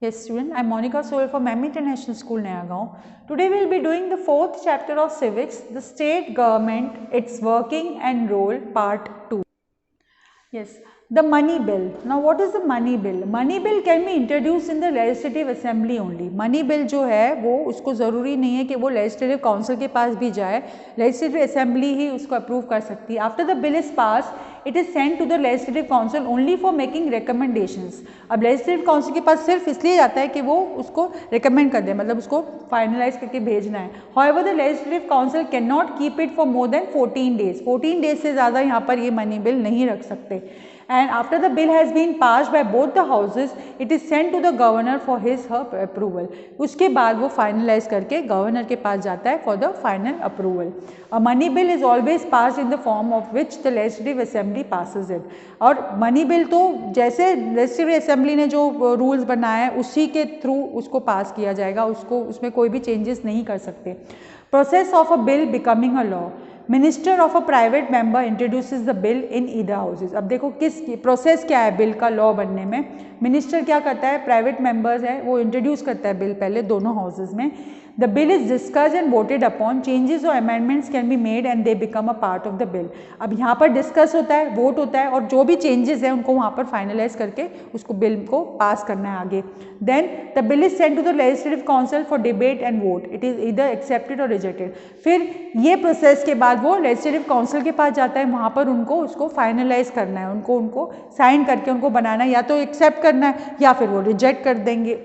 Yes, student, I'm Monica Soral from M International School, Nayagaon. Today we'll be doing the fourth chapter of Civics, the State Government, its Working and Role, Part 2. Yes, the money bill. Now, what is the money bill? Money bill can be introduced in the legislative assembly only. Money bill जो है वो उसको ज़रूरी नहीं है कि वो legislative council के पास भी जाए, legislative assembly ही उसको approve कर सकती है. After the bill is passed, it is sent to the legislative council only for making recommendations. अब legislative council के पास सिर्फ इसलिए जाता है कि वो उसको recommend कर दे, मतलब उसको finalize करके भेजना है. However, the legislative council cannot keep it for more than 14 days. 14 days से ज़्यादा यहाँ पर ये money bill नहीं रख सकते. And after the bill has been passed by both the houses, it is sent to the governor for his her approval. उसके बाद वो finalize करके governor के पास जाता है for the final approval. A money bill is always passed in the form of which the legislative assembly passes it. और money bill तो जैसे legislative assembly ने जो rules बनाए हैं उसी के through उसको pass किया जाएगा, उसको उसमें कोई भी changes नहीं कर सकते. Process of a bill becoming a law. Minister of a private member introduces the bill in either houses. अब देखो किस प्रोसेस क्या है बिल का लॉ बनने में. मिनिस्टर क्या करता है, प्राइवेट मेंबर्स है वो इंट्रोड्यूस करता है बिल पहले दोनों हाउसेज में. The bill is discussed and voted upon. Changes और amendments can be made and they become a part of the bill. अब यहाँ पर डिस्कस होता है, वोट होता है और जो भी चेंजेस हैं उनको वहाँ पर फाइनलाइज करके उसको बिल को पास करना है आगे. Then the bill is sent to the legislative council for debate and vote. It is either accepted or rejected. फिर ये प्रोसेस के बाद वो लेजिस्लेटिव काउंसिल के पास जाता है, वहाँ पर उनको उसको फाइनलाइज करना है, उनको साइन करके उनको बनाना है, या तो एक्सेप्ट करना है या फिर वो रिजेक्ट कर देंगे.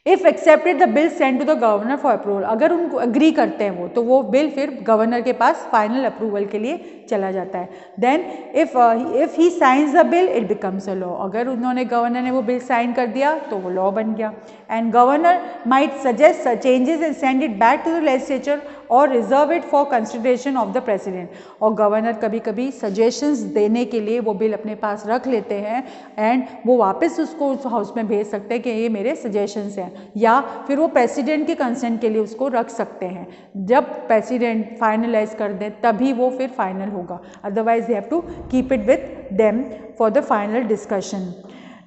If accepted the bill send to the governor for approval. अगर उनको अग्री करते हैं तो वो बिल फिर गवर्नर के पास फाइनल अप्रूवल के लिए चला जाता है. Then if he signs the bill it becomes a law. अगर उन्होंने गवर्नर ने वो बिल साइन कर दिया तो वो लॉ बन गया. And governor might suggest changes and send it back to the legislature और reserve it for consideration of the president. और गवर्नर कभी कभी सजेशंस देने के लिए वो बिल अपने पास रख लेते हैं एंड वो वापस उसको उस हाउस में भेज सकते हैं कि ये मेरे सजेशंस हैं, या फिर वो प्रेसिडेंट के कंसेंट के लिए उसको रख सकते हैं. जब प्रेसिडेंट फाइनलाइज कर दें तभी वो फिर फाइनल होगा, otherwise they have to keep it with them for the final discussion.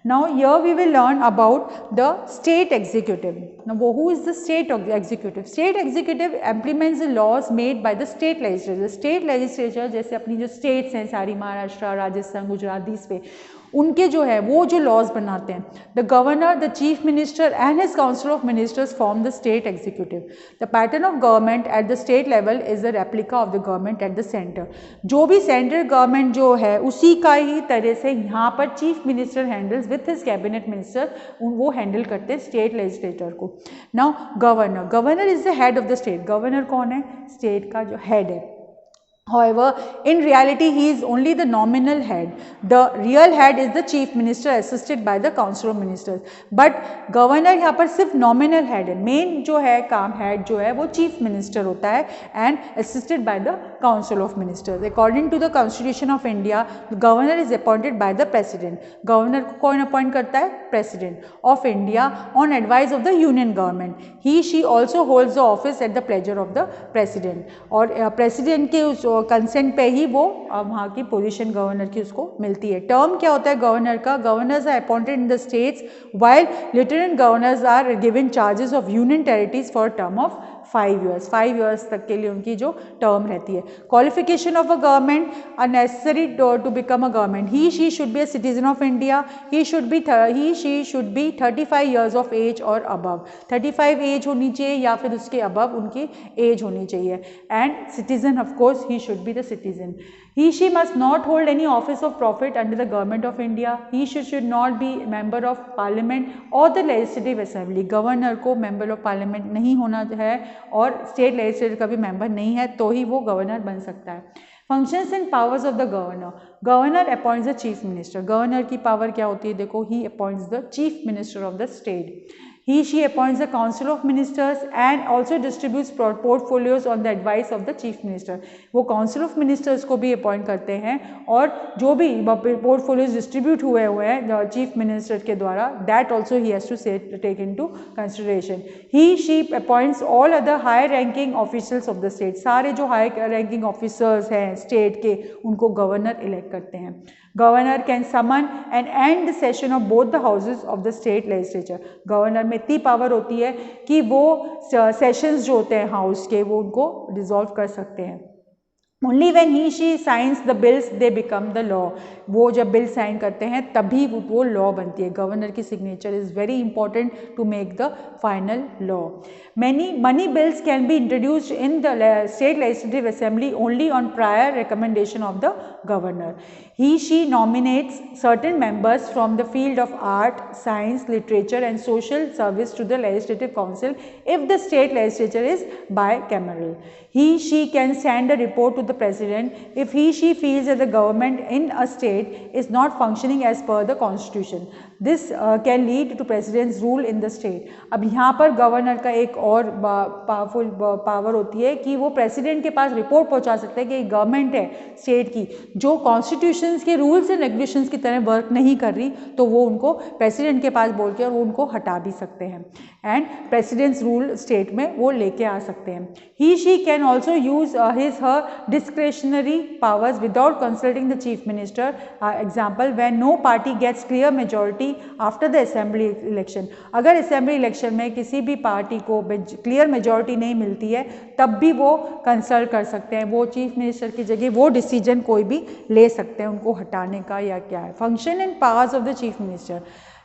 Now here we will learn about the state executive. Now who is the state executive? State executive implements the laws made by the state legislature. State legislature जैसे अपनी जो states हैं सारी, Maharashtra, Rajasthan, Gujarat, this पे उनके जो है वो जो लॉज बनाते हैं. The governor, the chief minister and his council of ministers form the state executive. The pattern of government at the state level is the replica of the government at the centre. जो भी central government जो है उसी का ही तरह से यहाँ पर chief minister handles with his cabinet minister, वो हैंडल करते हैं स्टेट लेजिस्लेटर को. Now governor, governor is the head of the state. Governor कौन है, स्टेट का जो हेड है. However, in reality, he is only the nominal head. The real head is the chief minister assisted by the council of ministers. But governor यहाँ पर सिर्फ nominal head है. Main जो है काम head जो है वो chief minister होता है and assisted by the council of ministers. According to the constitution of India, the governor is appointed by the president. Governor को कौन appoint करता है, president of India on advice of the union government. She also holds the office at the pleasure of the president. और president के उस consent पे ही वो वहाँ की पोजीशन गवर्नर की उसको मिलती है. टर्म क्या होता है गवर्नर का, governors are appointed in the states while lieutenant governors are given charges of union territories for term of 5 years. 5 years तक के लिए उनकी जो टर्म रहती है. Qualification of a government are necessary to become a government. He she should be a citizen of India. He she should be 35 years of age और above. 35 age होनी चाहिए या फिर उसके अबव उनकी एज होनी चाहिए. And citizen of course he should be the citizen. She must not hold any office of profit under the government of India. Should not be member of parliament or the legislative assembly. Governor को member of parliament नहीं होना है और state legislature का भी member नहीं है तो ही वो governor बन सकता है. Functions and powers of the governor. Governor appoints the chief minister. Governor की power क्या होती है, देखो he appoints the chief minister of the state. She appoints the council of ministers and also distributes portfolios on the advice of the chief minister. वो council of ministers को भी appoint करते हैं और जो भी portfolios distribute हुए हैं chief minister के द्वारा, that also he has to take into consideration. She appoints all other high ranking officials of the state. सारे जो high ranking officers हैं state के उनको governor elect करते हैं. Governor can summon and and the session of both the houses of the state legislature. Governor में इतनी power होती है कि वो सेशंस जो होते हैं हाउस के वो उनको डिसॉल्व कर सकते हैं। Only when he she signs the bills they become the law। वो जब बिल साइन करते हैं तभी वो लॉ बनती है। गवर्नर की signature is very important to make the final law. Money bills can be introduced in the state legislative assembly only on prior recommendation of the governor. He she nominates certain members from the field of art, science, literature and social service to the legislative council if the state legislature is bicameral। He she can send a report to the president if he she feels that the government in a state is not functioning as per the constitution। This can lead to president's rule in the state। अब यहाँ पर governor का एक और powerful power होती है कि वो प्रेसिडेंट के पास रिपोर्ट पहुँचा सकते हैं कि गवर्नमेंट है स्टेट की जो कॉन्स्टिट्यूशंस के रूल्स एंड रेगुलेशंस की तरह वर्क नहीं कर रही, तो वो उनको प्रेसिडेंट के पास बोल के और वो उनको हटा भी सकते हैं एंड प्रेसिडेंट्स रूल स्टेट में वो लेके आ सकते हैं। He she can also use his her discretionary powers without consulting the chief minister. Example when no party gets clear majority after the assembly election. अगर असेंबली इलेक्शन में किसी भी पार्टी को क्लियर मेजॉरिटी नहीं मिलती है तब भी वो कंसल्ट कर सकते हैं, वो चीफ मिनिस्टर की जगह वो डिसीजन कोई भी ले सकते हैं उनको हटाने का या क्या है। Function and powers of the chief minister.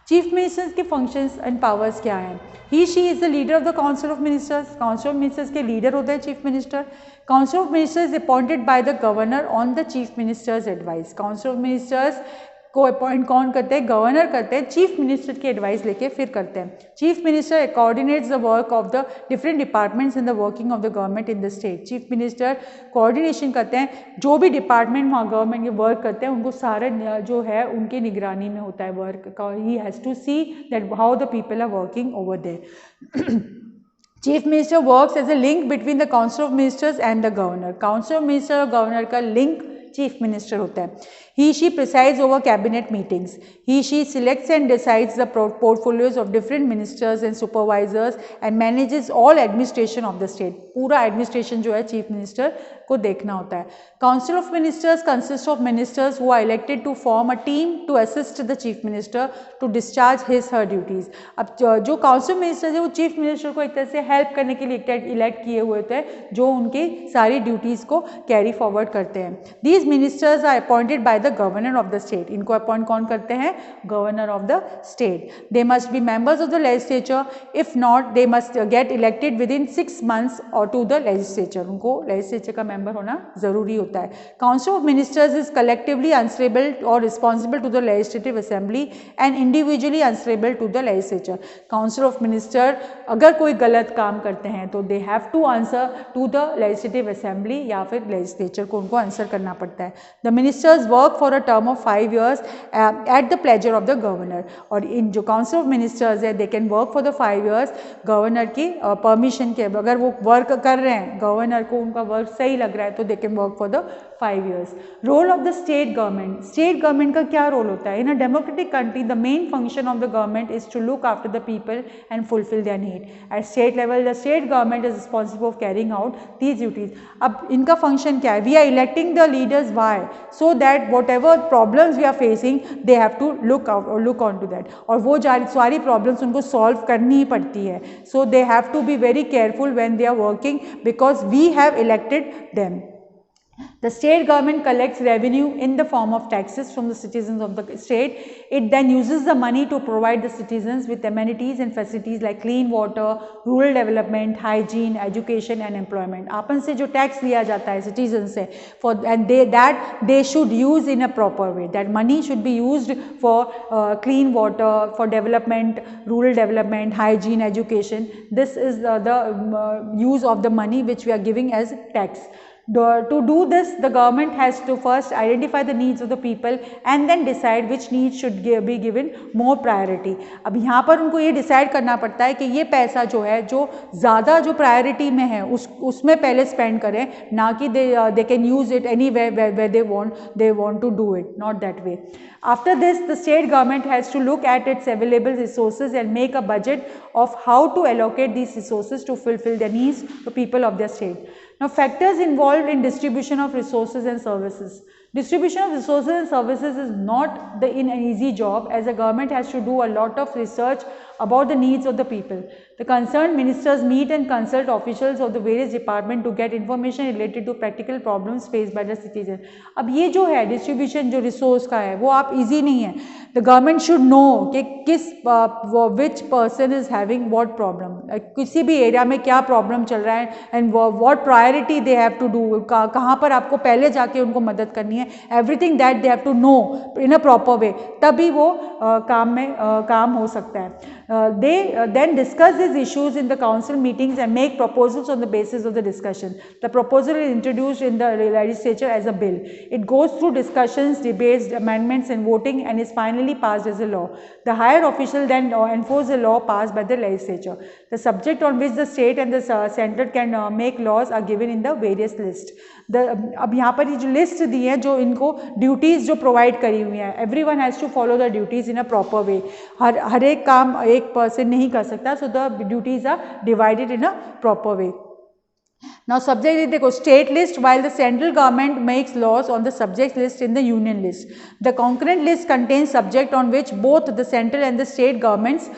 Chief ministers के फंक्शंस एंड पावर्स क्या हैं? He she is the leader of the council of ministers. Council of ministers के लीडर होते हैं chief minister. Council of ministers appointed by the governor on the chief minister's advice. Council of ministers को appoint कौन करते हैं? Governor करते हैं, chief minister की एडवाइस लेके फिर करते हैं। Chief minister coordinates the work of the different departments in the working of the government in the state. Chief minister coordination करते हैं, जो भी डिपार्टमेंट वहाँ गवर्नमेंट के वर्क करते हैं उनको सारे जो है उनकी निगरानी में होता है वर्क का। He has to see that how the people are working over there. Chief minister works as a link between the council of ministers and the governor. Council of minister और गवर्नर का link chief minister होता है। He she presides over cabinet meetings. He she selects and decides the portfolios of different ministers and supervisors and manages all administration of the state। पूरा administration जो है chief minister को देखना होता है। Council of ministers consist of ministers who are elected to form a team to assist the chief minister to discharge his her duties. अब जो council of ministers है वो चीफ मिनिस्टर को एक तरह से हेल्प करने के लिए इलेक्ट किए हुए थे जो उनकी सारी ड्यूटीज़ को कैरी फॉरवर्ड करते हैं। These ministers are appointed by the governor of the state. इनको अपॉइंट कौन करते हैं? Governor of the state. They must be members of the legislature, if not they must get elected within 6 months और to the legislature. उनको legislature का member होना जरूरी होता है। Council of ministers is collectively answerable और responsible to the legislative assembly and individually answerable to the legislature. Council of minister अगर कोई गलत काम करते हैं तो they have to answer to the legislative assembly या फिर लेजिस्लेचर को उनको आंसर करना पड़ता है। The ministers work for a term of 5 years at the pleasure of the governor. और इन जो काउंसिल ऑफ मिनिस्टर्स है they can work for the 5 years governor की परमिशन के। अगर वो वर्क कर रहे हैं गवर्नर को उनका वर्क सही लग रहा है तो they can work for the 5 years। Role of the state government. State government का क्या रोल होता है? In a democratic country the main function of the government is to look after the people and fulfil their need. At state level the state government is responsible for carrying out these duties. अब इनका function क्या है? We are electing the leaders why so that what ever problems we are facing they have to look on to that. और वो सारी problems उनको solve करनी ही पड़ती है। So they have to be very careful when they are working because we have elected them। The state government collects revenue in the form of taxes from the citizens of the state. It then uses the money to provide the citizens with amenities and facilities like clean water, rural development, hygiene, education and employment। आपन से जो tax लिया जाता है citizen से and they should use in a proper way। That money should be used for clean water, for development, rural development, hygiene, education। This is the use of the money which we are giving as tax। To do this, the government has to first identify the needs of the people and then decide which needs should be given more priority। अब यहाँ पर उनको ये decide करना पड़ता है कि ये पैसा जो है जो ज़्यादा जो प्रायोरिटी में है उसमें पहले स्पेंड करें, ना कि they can use it anywhere where they want to do it, not that way। After this, the state government has to look at its available resources and make a budget of how to allocate these resources to fulfill the needs of people of their state। Now, factors involved in distribution of resources and services। Distribution of resources and services is not an easy job, as the government has to do a lot of research about the needs of the people. The concerned ministers meet and consult officials of the various departments to get information related to practical problems faced by the citizen. अब ये जो है distribution जो resource का है वो आप easy नहीं है. The government should know कि which person is having what problem, किसी भी area में क्या problem चल रहा है and what priority they have to do, कहाँ पर आपको पहले जाके उनको मदद करनी है. Everything that they have to know in a proper way, तभी वो काम हो सकता है. They then discuss these issues in the council meetings and make proposals on the basis of the discussion. The proposal is introduced in the legislature as a bill. It goes through discussions, debates, amendments and voting and is finally passed as a law. The higher official then enforce the law passed by the legislature. The subject on which the state and the center can make laws are given in the various list. अब यहाँ पर ये जो list दी है, जो इनको duties जो provide करी हुई हैं, everyone has to follow the duties in a proper way. हर एक काम एक पर्सन नहीं कर सकता, so the duties are divided in a proper way. Now subject is देखो state list, while the central government makes laws on the subject list in the union list. The concurrent list contains subject on which both the central and the state governments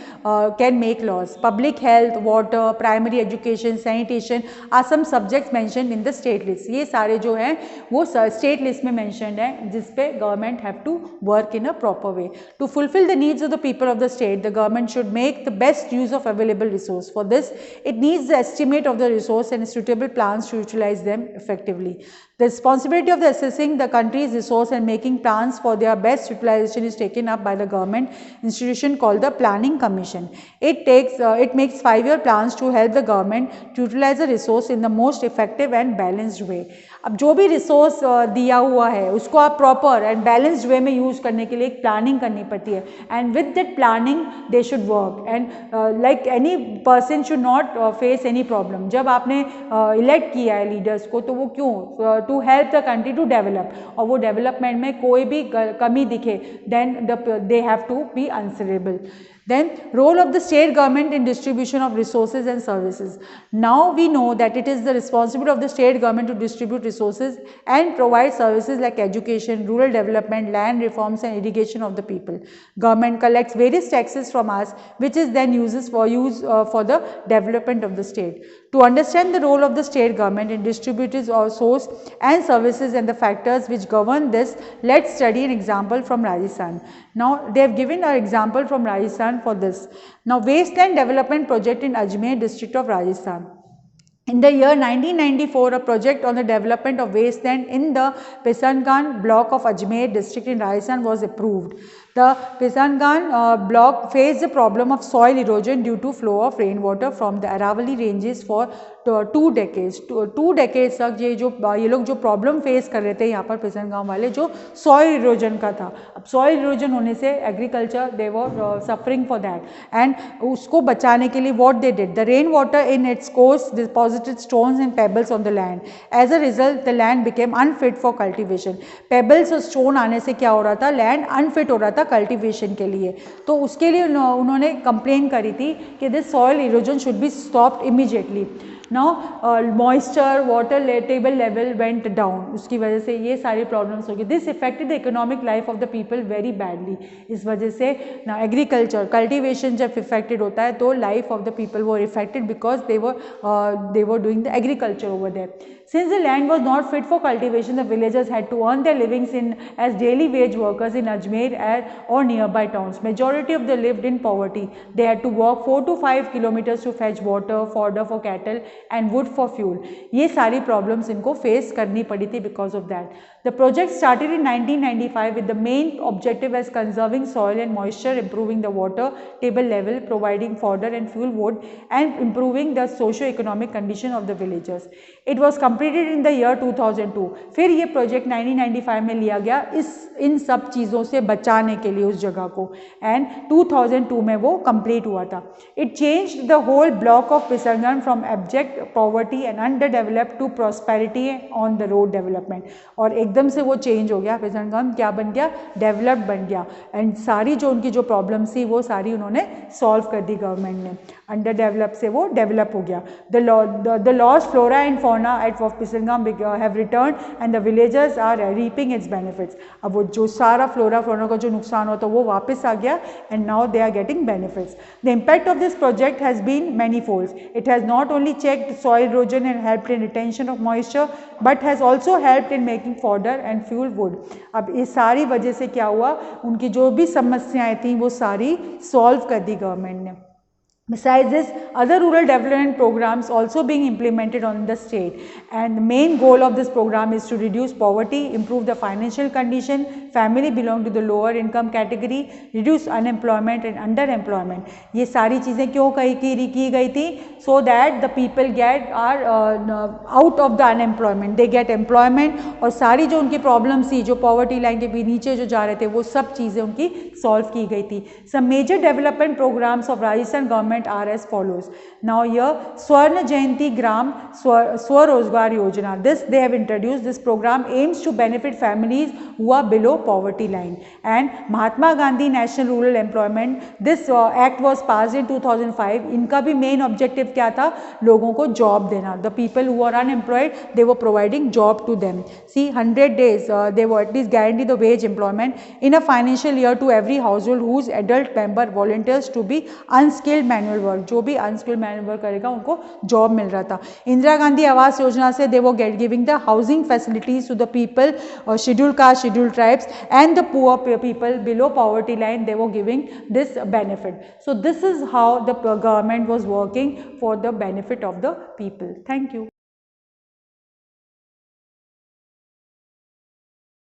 can make laws. Public health, water, primary education, sanitation are some subjects mentioned in the state list. ये सारे जो हैं वो state list में mentioned हैं, जिस पे government have to work in a proper way. To fulfill the needs of the people of the state, the government should make the best use of available resource. For this, it needs the estimate of the resource and suitable plans to utilize them effectively. The responsibility of assessing the country's resource and making plans for their best utilization is taken up by the government institution called the Planning Commission. It makes 5-year plans to help the government to utilize the resource in the most effective and balanced way. अब जो भी resource दिया हुआ है उसको आप proper and balanced way में use करने के लिए एक प्लानिंग करनी पड़ती है, and with that planning they should work, and like any person should not face any problem. जब आपने इलेक्ट किया है लीडर्स को, तो वो क्यों, to help the country to develop, और वो डेवलपमेंट में कोई भी कमी दिखे then they have to be answerable. Then role of the state government in distribution of resources and services. Now we know that it is the responsibility of the state government to distribute resources and provide services like education, rural development, land reforms and irrigation of the people. Government collects various taxes from us, which is then uses for the development of the state. To understand the role of the state government in distributing source and services and the factors which govern this, let's study an example from Rajasthan. Now they have given an example from Rajasthan for this. Now wasteland development project in Ajmer district of Rajasthan. In the year 1994, a project on the development of wasteland in the Pisangan block of Ajmer district in Rajasthan was approved. The Pisangan block faced the problem of soil erosion due to flow of rainwater from the Aravalli ranges for 2 decades. 2 decades तक ये लोग जो problem face कर रहे थे यहाँ पर पिसनगांव वाले, जो सॉइल इरोजन का था. अब सॉइल इरोजन होने से agriculture they were suffering for that, and उसको बचाने के लिए what they did, the rain water in its course deposited stones and pebbles on the land. As a result the land became unfit for cultivation. Pebbles और stone आने से क्या हो रहा था, लैंड अनफिट हो रहा था कल्टिवेशन के लिए. तो उसके लिए उन्होंने कंप्लेन करी थी कि this soil erosion should be stopped immediately. Now moisture, water table level went down. उसकी वजह से ये सारी प्रॉब्लम्स हो गई. This affected the economic life of the people very badly. इस वजह से ना एग्रीकल्चर कल्टिवेशन जब इफेक्टेड होता है तो लाइफ ऑफ द पीपल वो affected because they were doing the agriculture over there. Since the land was not fit for cultivation, the villagers had to earn their livings as daily wage workers in Ajmer or nearby towns. Majority of them lived in poverty. They had to walk 4 to 5 kilometers to fetch water, fodder for cattle and wood for fuel. ये सारी problems इनको face करनी पड़ी थी because of that. The project started in 1995 with the main objective as conserving soil and moisture, improving the water table level, providing fodder and fuel wood, and improving the socio-economic condition of the villagers. It was completed in the year 2002. फिर ये project 1995 में लिया गया इन सब चीज़ों से बचाने के लिए उस जगह को, and 2002 में वो complete हुआ था. It changed the whole block of Pisangan from abject poverty and underdeveloped to prosperity on the road development. और एकदम से वो चेंज हो गया, पिसनगांव क्या बन गया, डेवलप्ड बन गया, एंड सारी जो उनकी जो प्रॉब्लम्स थी वो सारी उन्होंने सॉल्व कर दी गवर्नमेंट ने. अंडर डेवलप से वो डेवलप हो गया. The lost flora and fauna at Pisalgam have returned and the villagers are reaping its benefits. अब वो जो सारा फ्लोरा फौना का जो नुकसान होता है वो वापस आ गया and now they are getting benefits. The impact of this project has been manifold. It has not only checked soil erosion and helped in retention of moisture but has also helped in making fodder and fuel wood. अब इस सारी वजह से क्या हुआ, उनकी जो भी समस्याएं थी वो सारी सॉल्व कर दी गवर्नमेंट ने. Besides this, other rural development programs also being implemented on the state, and the main goal of this program is to reduce poverty, improve the financial condition, family belong to the lower income category, reduce unemployment and underemployment. ये सारी चीज़ें क्यों की गई थी? So that the people get out of the unemployment, they get employment, और सारी जो उनकी problems थी, जो poverty line के भी नीचे जो जा रहे थे, वो सब चीज़ें उनकी solve की गई थी. Some major development programs of Rajasthan government are as follows. Now here Swarna Jayanti Gram Swarozgar Yojana, this they have introduced. This program aims to benefit families who are below poverty line. And Mahatma Gandhi National Rural Employment, this act was passed in 2005. इनका भी main objective क्या था? लोगों को job देना. The people who are unemployed, they were providing job to them. See, 100 days they were at least guarantee the wage employment in a financial year to every household whose adult member volunteers to be unskilled manual work. जो भी unskilled manual work करेगा उनको job मिल रहा था. इंदिरा गांधी आवास योजना से they were giving the housing facilities to the people scheduled caste, scheduled tribes and the poor people below poverty line. They were giving this benefit. So this is how the government was working for the benefit of the people. Thank you.